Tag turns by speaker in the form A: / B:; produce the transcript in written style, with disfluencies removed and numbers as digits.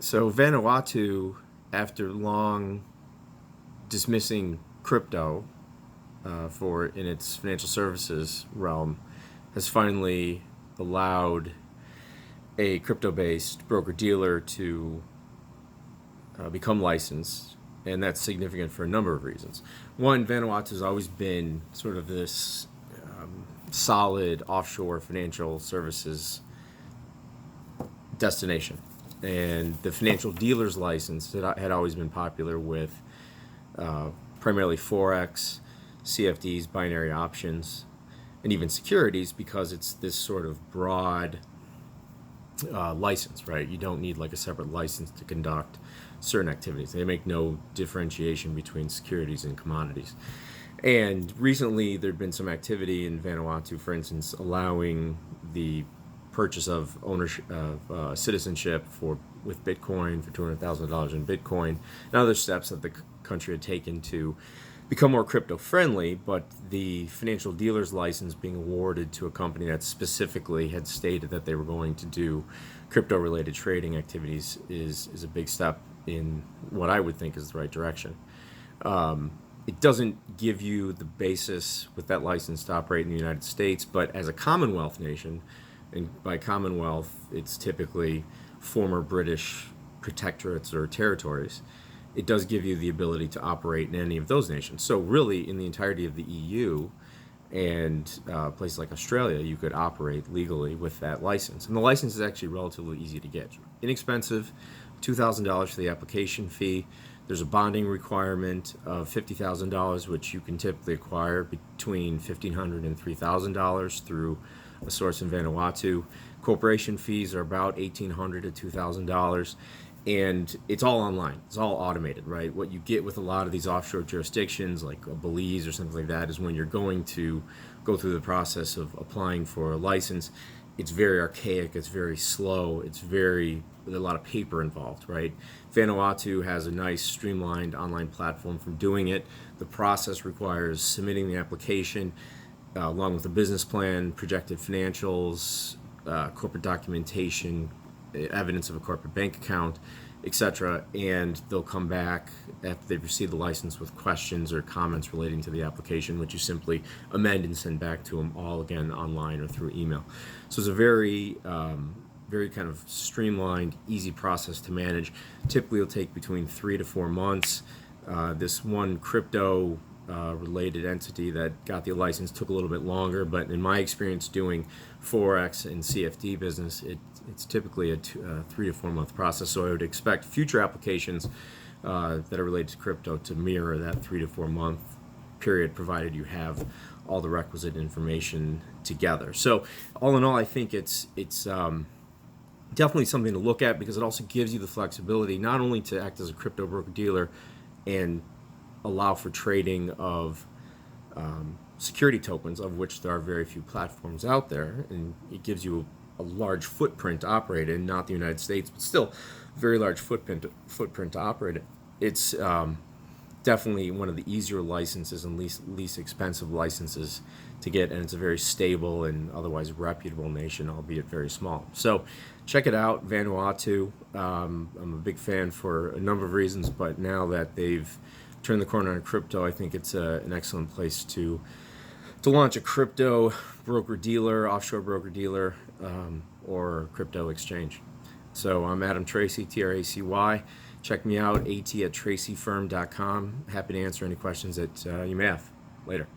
A: So Vanuatu, after long dismissing crypto for in its financial services realm, has finally allowed a crypto-based broker-dealer to become licensed, and that's significant for a number of reasons. One, Vanuatu has always been sort of this solid offshore financial services destination, and the financial dealer's license had always been popular with primarily Forex, CFDs, binary options, and even securities, because it's this sort of broad license, right? You don't need like a separate license to conduct certain activities. They make no differentiation between securities and commodities. And recently there'd been some activity in Vanuatu, for instance, allowing the purchase of ownership of citizenship with Bitcoin for $200,000 in Bitcoin, and other steps that the country had taken to become more crypto friendly. But the financial dealer's license being awarded to a company that specifically had stated that they were going to do crypto related trading activities is a big step in what I would think is the right direction. It doesn't give you the basis with that license to operate in the United States, but as a Commonwealth nation, and by Commonwealth, it's typically former British protectorates or territories, it does give you the ability to operate in any of those nations. So really, in the entirety of the EU and places like Australia, you could operate legally with that license. And the license is actually relatively easy to get. Inexpensive, $2,000 for the application fee. There's a bonding requirement of $50,000, which you can typically acquire between $1,500 and $3,000 through a source in Vanuatu. Corporation fees are about $1,800 to $2,000, and it's all online. It's all automated, right? What you get with a lot of these offshore jurisdictions, like Belize or something like that, is when you're going to go through the process of applying for a license, it's very archaic, it's very slow, there's a lot of paper involved, right? Vanuatu has a nice streamlined online platform for doing it. The process requires submitting the application along with a business plan, projected financials, corporate documentation, evidence of a corporate bank account, etc. And they'll come back after they've received the license with questions or comments relating to the application, which you simply amend and send back to them, all again online or through email. So it's a very kind of streamlined, easy process to manage. Typically it'll take between 3 to 4 months. This one crypto related entity that got the license took a little bit longer, but in my experience doing Forex and CFD business, it's typically a 3 to 4 month process. So I would expect future applications that are related to crypto to mirror that 3 to 4 month period, provided you have all the requisite information together. So all in all, I think it's definitely something to look at, because it also gives you the flexibility not only to act as a crypto broker dealer and allow for trading of security tokens, of which there are very few platforms out there, and it gives you a large footprint to operate in, not the United States, but still a very large footprint to operate in. It's definitely one of the easier licenses and least expensive licenses to get, and it's a very stable and otherwise reputable nation, albeit very small. So check it out, Vanuatu. I'm a big fan for a number of reasons, but now that they've turned the corner on crypto, I think it's an excellent place to launch a crypto broker-dealer, offshore broker-dealer, or crypto exchange. So I'm Adam Tracy, Tracy. Check me out, at tracyfirm.com. Happy to answer any questions that you may have. Later.